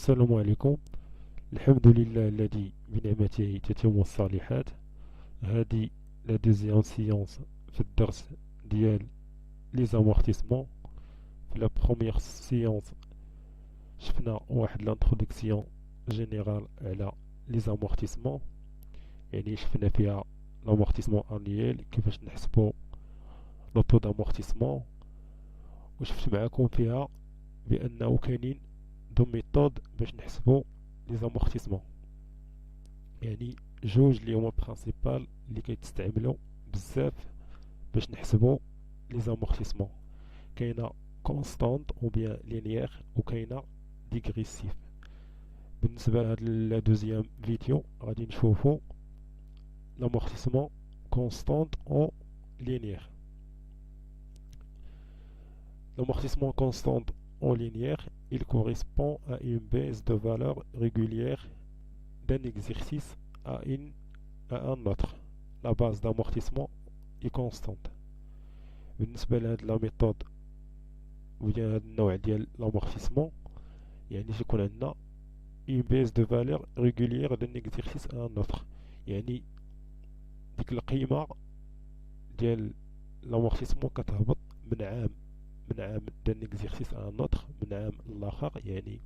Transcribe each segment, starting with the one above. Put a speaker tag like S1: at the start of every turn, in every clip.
S1: السلام عليكم. الحمد لله الذي بنعمته تتم الصالحات. هذه لا دوزيام سيونس في الدرس ديال لي زامورتيسمون. في لا بروميير سيونس شفنا واحد لانتروداكسيون جينيرال على لي زامورتيسمون، يعني شفنا فيها لامورتيسمون انييل كيفاش نحسبو لو طو دامورتيسمون، وشفت معاكم فيها بانه كاينين دو ميثود باش نحسبو لي زامورتيسمون، يعني جوج لي هما برينسيبال اللي كيتستعملوا بزاف باش نحسبوا لي زامورتيسمون. كاينه كونستانت او بيان لينيير، وكاينه ديغريسيف. بالنسبه لهاد لا دوزيام فيديو غادي نشوفوا l'amortissement constante en linéaire. L'amortissement constante en linéaire, il correspond à une baisse de valeur régulière d'un exercice à un autre. La base d'amortissement est constante. بالنسبة لهاد لا ميثود ويا هاد النوع ديال l'amortissement، يعني تيكون عندنا une baisse de valeur régulière d'un exercice à un autre، يعني ديك القيمة ديال l'amortissement كتهبط من عام d'un exercice à un autre، من عام لآخر. يعني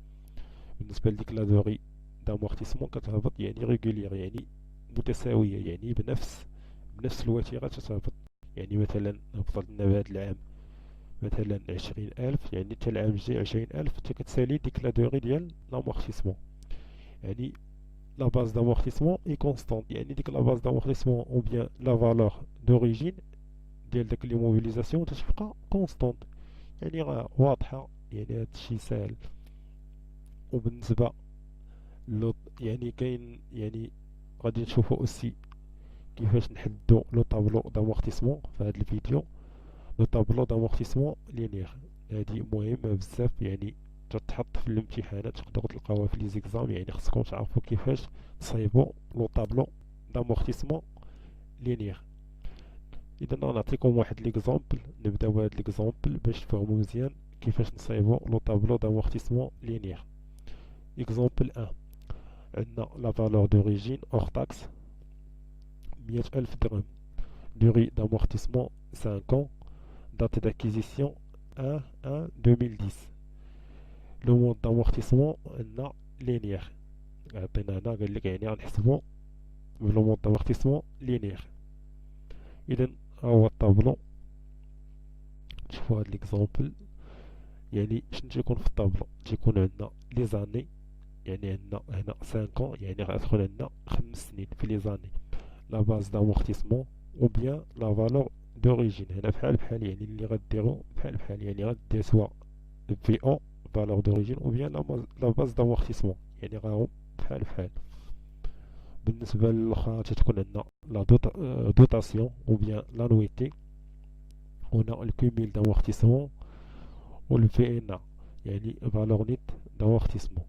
S1: بالنسبة لديك لا دوغي d'amortissement كتهبط يعني régulière، يعني متساوية، يعني بنفس الوتيرة تتهبط. يعني مثلا هبطت لنا بهاد العام مثلا 20,000، يعني حتى العام الجاي 20,000 حتى كتسالي ديك لا دوغي ديال لامورتيسمون. يعني لا باز دامورتيسمون اي كونستونت، يعني ديك لا باز دامورتيسمون او بيان لا فالور دوريجين ديال داك لي موبيليزاسيون تتبقى كونستونت. يعني راه واضحة، يعني هادشي ساهل. وبالنسبة يعني كاين، يعني غادي نشوفو اوسي كيفاش نحددو لو طابلو دامورتيسمون في هاد الفيديو. لو طابلو دامورتيسمون لينير هادي مهمة بزاف، يعني تتحط في الامتحانات، تقدروا تلقاوها في لي زيكزام. يعني خصكم تعرفوا كيفاش تصايبوا لو طابلو دامورتيسمون لينير. اذا نعطيكم واحد ليكزامبل، نبداو بهاد ليكزامبل باش تفهموا مزيان كيفاش نصايبوا لو طابلو دامورتيسمون لينير. اكزامبل 1، عندنا لا فالور دوريجين اور تاكس 100,000 درهم، durée d'amortissement 5 ans, date d'acquisition 1/1/2010. لو مود دامورتيسمون عندنا لينيير، عطينا هنا قال لك يعني غنحسبو بلو مود دامورتيسمون لينيير. اذا ها هو الطابلو، شوفوا هاد ليكزامبل. يعني شنو تيكون في الطابلو؟ تيكون عندنا لي زاني، يعني عندنا هنا 5 ans، يعني غتكون عندنا 5 سنين في لي زاني. لا باز دامورتيسمون او بيان لا فالور دوريجين، هنا بحال يعني اللي غديرو بحال يعني غدير سوا في او فالور دوريجين او بيان لا باز دامورتيسمون، يعني راهم بحال. بالنسبة للأخرى تتكون عندنا لا دوتاسيون او بيان لانويتي، هنا الكوميل دامورتيسمون والفي ان، يعني فالور نيت دامورتيسمون.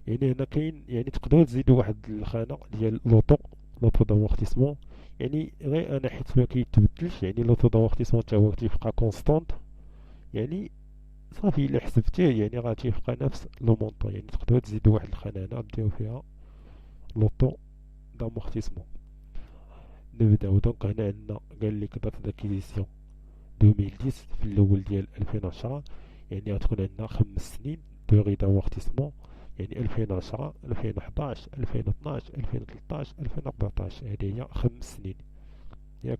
S1: يعني هنا كاين، يعني تقدروا تزيدوا واحد الخانة ديال لوطو دامورتيسمون، يعني غير انا حيت ما كيتبدلش، يعني لوطو دامورتيسمون تا هو تيبقى كونستونط، يعني صافي الا حسبتيه يعني راه تيبقى نفس لو مونطون. يعني تقدروا تزيدوا واحد الخانة هنا ديروا فيها لوطو دامورتيسمون. نبداو دونك. هنا عندنا قال لك دات داكيزيسيون 2010 في الاول ديال 2010، يعني غتكون عندنا 5 سنين دوغي دامورتيسمون، يعني 2010 2011 2012 2013 2014، هذه هي 5 سنين ياك.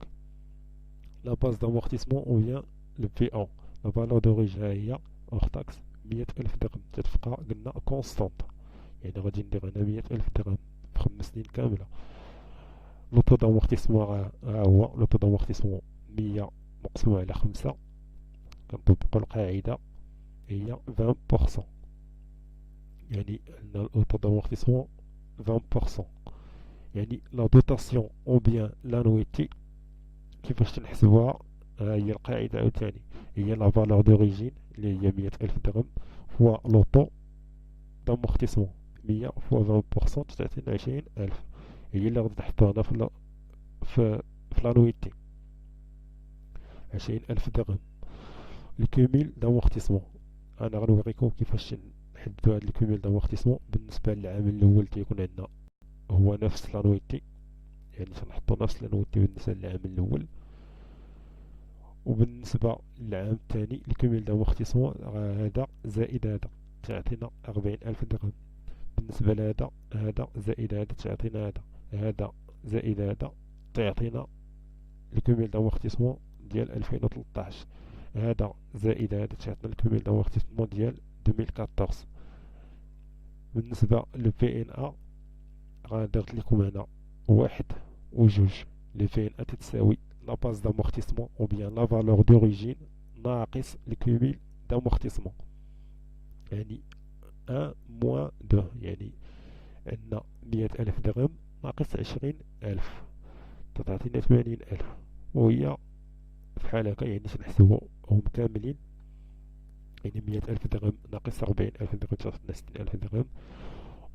S1: لا باز دامورتيسمون او بيان لو في او، لا فالور دوريج ها هي اور تاكس 100,000 درهم، تتبقى قلنا كونستونط. يعني غادي ندير هنا 100,000 درهم في 5 سنين كاملة. لو طو دامورتيسمون ها هو لو طو دامورتيسمون 100 مقسوم على 5، كنطبقو القاعدة هي 20%، يعني عندنا لو طو دامورتيسمون 20%. يعني لا دوتاسيون او بيان لانويتي كيفاش تنحسبوها؟ ها هي القاعدة عاوتاني، هي لا فالور دوريجين اللي هي 100,000 درهم فوا لو طو دامورتيسمون 100 فوا 20% تعطينا 20,000، هي اللي غادي تحطوها هنا في لانويتي 20,000 درهم. الكوميل دامورتيسمون انا غنوريكم كيفاش نحددو هاد الكوميل دامورتيسمون بالنسبة للعام الأول تيكون عندنا هو نفس لانويتي، يعني تنحطو نفس لانويتي بالنسبة للعام الأول. وبالنسبة للعام الثاني الكوميل دامورتيسمون هذا زائد هذا تعطينا 40,000 درهم. بالنسبة لهذا هذا زائد هذا تعطينا هذا زائد هذا تعطينا الكوميل دامورتيسمون ديال 2013. هذا زائد هذا تعطينا الكوميل دامورتيسمون ديال 2014. بالنسبة للبي ان ا درت لكم هنا واحد وجوج. لي في ان ا تتساوي لا باز دامورتيسمون او بيان لا فالور دوريجين ناقص الكوميل دامورتيسمون، يعني 1 موان 2. يعني عندنا 100,000 درهم ناقص 20,000 تعطينا 80,000، وهي بحال هكا يعني تنحسبوهم كاملين. يعني 100,000 درهم ناقص 40,000 درهم تعطينا 60,000 درهم.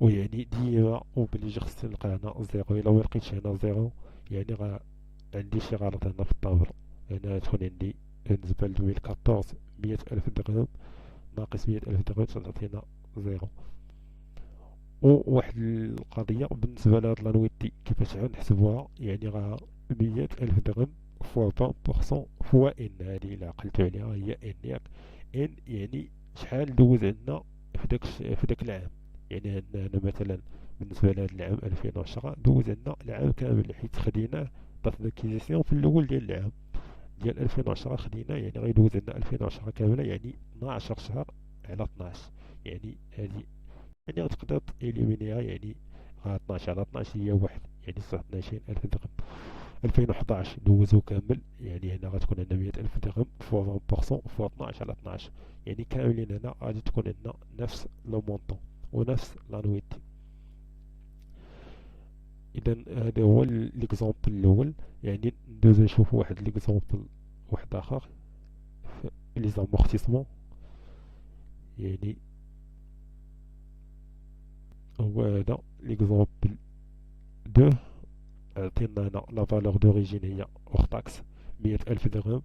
S1: ويعني ديما اوبليجي خصني نلقى هنا زيرو، الا ملقيتش هنا زيرو يعني عندي شي غلط هنا في الطابلو. يعني غتكون عندي بالنسبة ل 2014 100,000 درهم ناقص 100,000 درهم تعطينا زيرو. وواحد القضية بالنسبة لهاد لانويتي كيفاش نحسبوها، يعني 100,000 درهم فوا 20% فوا ان، هادي الا عقلتو عليها هي ان ياك. ان يعني شحال دوز عندنا في داك العام. يعني عندنا هنا مثلا بالنسبة لهاد العام 2010 دوز عندنا العام كامل، حيت خديناه دات داكيزيسيون في الأول ديال العام ديال 2010 خديناه، يعني غيدوز عندنا 2010 كاملة، يعني 12 شهر على 12. يعني هادي يعني غتقدر تإليمينيها، يعني 12 على 12 هي واحد، يعني 29,000 درهم. 2011 دوزو كامل، يعني هنا غتكون عندنا 100,000 درهم فوا 20% فوا 12 على 12، يعني كاملين هنا غادي تكون عندنا نفس لو مونطون ونفس لانويتي. اذا هذا هو ليكزومبل الاول. يعني ندوزو نشوفو واحد ليكزومبل واحد اخر في لي زامورتيسمون. يعني هو هذا ليكزومبل 2. عطينا هنا لا فالور دوريجين هي اور تاكس 100,000 درهم،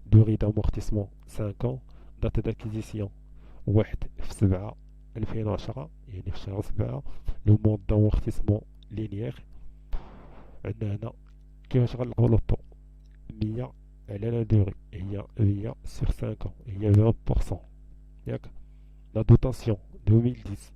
S1: دوغي دامورتيسمون 5 ans، دات داكيزيسيون 1/7/2010، يعني في شهر 7. لو مود دامورتيسمون لينيير عندنا هنا كيفاش غنلقاو لو طو 100 على لا دوغي هي 100 sur 5 ans هي 20% ياك. لا دوتاسيون 2010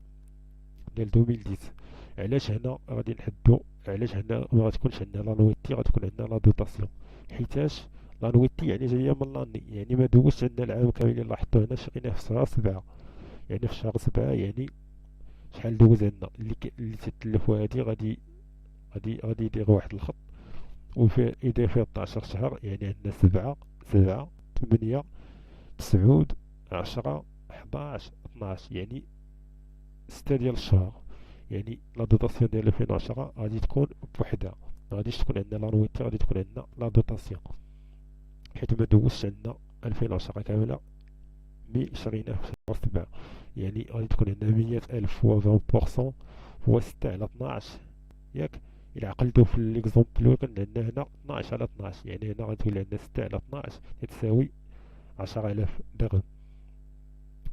S1: ديال 2010. علاش هنا غادي نحدو، علاش هنا ما غتكونش عندنا لانويتي غتكون عندنا لا دوتاسيون؟ حيتاش لانويتي يعني جايه من لاني، يعني ما دوزش عندنا العام كامل. لاحظتو هنا شريناه في شهر 7، يعني في شهر 7 يعني شحال دوز عندنا اللي تتلفوا هادي غادي يدير واحد الخط وفي يدير فيه 12 شهر. يعني عندنا 7 8 9 10 11 12، يعني 6 ديال الشهر. يعني لا دوتاسيون ديال 2010 غادي تكون بوحدها، مغاديش تكون عندنا لانويتي، غادي تكون عندنا لا دوتاسيون، حيت ما دوزش عندنا 2010 كاملة مي شريناه في شهر 7. يعني غادي تكون عندنا 100,000 فوا 20% هو 6 على 12 ياك. إلا عقلتو في ليكزومبل الأول كان عندنا هنا 12 على 12، يعني هنا غتولي عندنا 6 على 12 تساوي 10,000 درهم.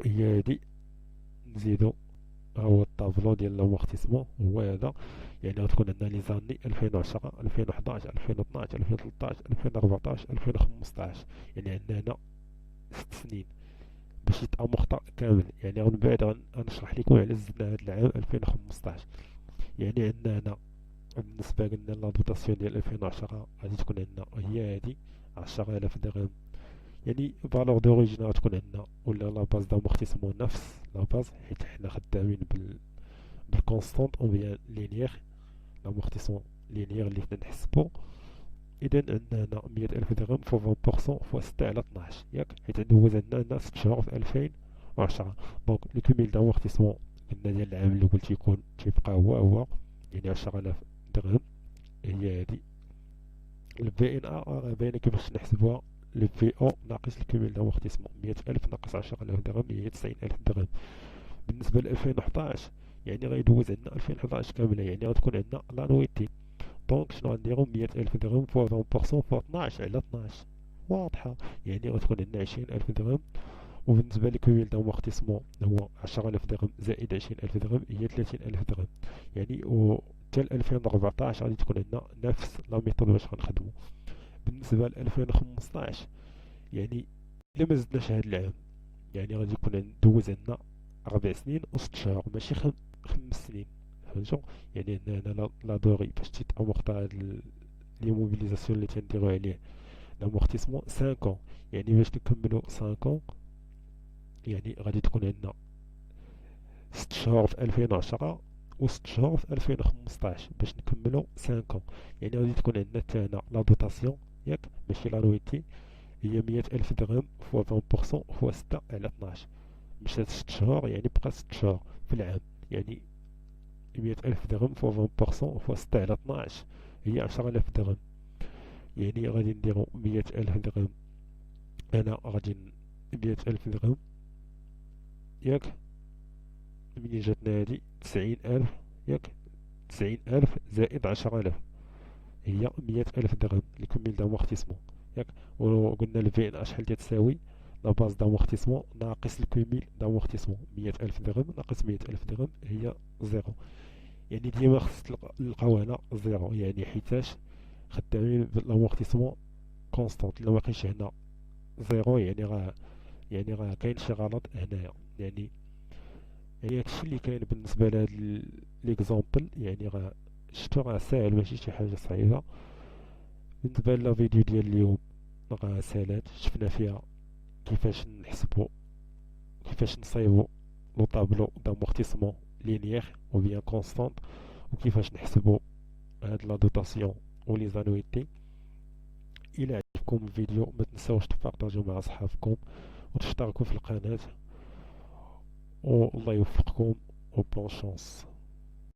S1: هي هادي نزيدو ها هو الطابلو ديال لامورتيسمون هو هذا. يعني غتكون عندنا لي زاني 2010 2011 2012 2013 2014 2015، يعني عندنا هنا 6 سنين باش يتامورطا كامل. يعني من بعد غنشرح لكم على زدنا هاد العام 2015. يعني عندنا هنا بالنسبة قلنا لا دوتاسيون ديال 2010 غادي تكون عندنا هي هادي 10,000 درهم. يعني فالور دوريجين غتكون عندنا ولا لا باز دامورتيسمون نفس لا باز، حيت حنا خدامين بالكونستونت اون بيان لينيير، لامورتيسمون لينيير اللي كنا نحسبو. اذا عندنا هنا 100,000 درهم فوا 20% فوا 6 على 12 ياك، حيت دوز عندنا هنا 6 شهور في 2010. دونك لو كوميل دامورتيسمون قلنا ديال العام الاول تيبقى هو يعني 10,000 درهم. هي هادي البي ان ا باينه كيفاش نحسبوها. لو في او ناقص الكوميل دامورتيسمون 100,000 ناقص 10,000 درهم هي 90,000 درهم. بالنسبة ل 2011 يعني غيدوز عندنا 2011 كاملة، يعني غتكون عندنا لانويتي. دونك شنو غنديرو 100,000 درهم فوا 20% فوا 12 على 12 واضحة، يعني غتكون عندنا 20,000 درهم وبالنسبة لكوميل دامورتيسمون هو 10000 درهم زائد 20000 درهم هي 30000 درهم. يعني و حتى 2014 غادي تكون عندنا نفس لا ميثود باش غنخدمو. بالنسبة ل 2015 يعني إلا ما زدناش هاد العام يعني غادي يكون دوز عندنا 4 سنين و 6 شهور ماشي 5 سنين. فهمتو؟ يعني عندنا هنا لا دوري باش تيتامورتا هاد لي موبيليزاسيون اللي تنديرو عليه لامورتيسمون 5 ans. يعني باش نكملو 5 ans يعني غادي تكون عندنا 6 شهور في 2010 و 6 شهور في 2015 باش نكملو 5 ans. يعني غادي تكون عندنا حتى هنا لا دوطاسيون ياك ماشي لا رويتي هي 100000 درهم فوا 20% فوا 6 على 12 مشات 6 شهور يعني بقى 6 شهور في العام. يعني 100000 درهم فوا 20% فوا 6 على 12 هي 10000 درهم. يعني غادي نديرو 100000 درهم أنا غادي 100000 درهم ياك منين جاتنا هادي 90000 ياك 90000 زائد 10000 هي 100000 درهم لكميل دامورتيسمون ياك. وقلنا الفي ان اش شحال تساوي لا باز دامورتيسمون ناقص الكميل دامورتيسمون 100000 درهم ناقص 100000 درهم هي زيرو. يعني ديما خص تلقاو هنا زيرو يعني حيتاش خدامين بالامورتيسمون كونستونت. الا مبقيش هنا زيرو يعني راه كاين شي غلط هنايا. يعني هادشي اللي كاين بالنسبه لهاد ليكزامبل. يعني راه شفتو راه ساهل ماشي شي حاجه صعيبه. بالنسبه لا فيديو ديال اليوم راه سالات شفنا فيها كيفاش نحسبو كيفاش نصايبو لو طابلو دامورتيسمون لينيير و بيان كونستانت وكيفاش نحسبو هاد لا دوطاسيون و لي زانويتي. الى عجبكم الفيديو ما تنساوش تبارطاجيو مع صحابكم وتشتركوا في القناه والله يوفقكم و بون شانس.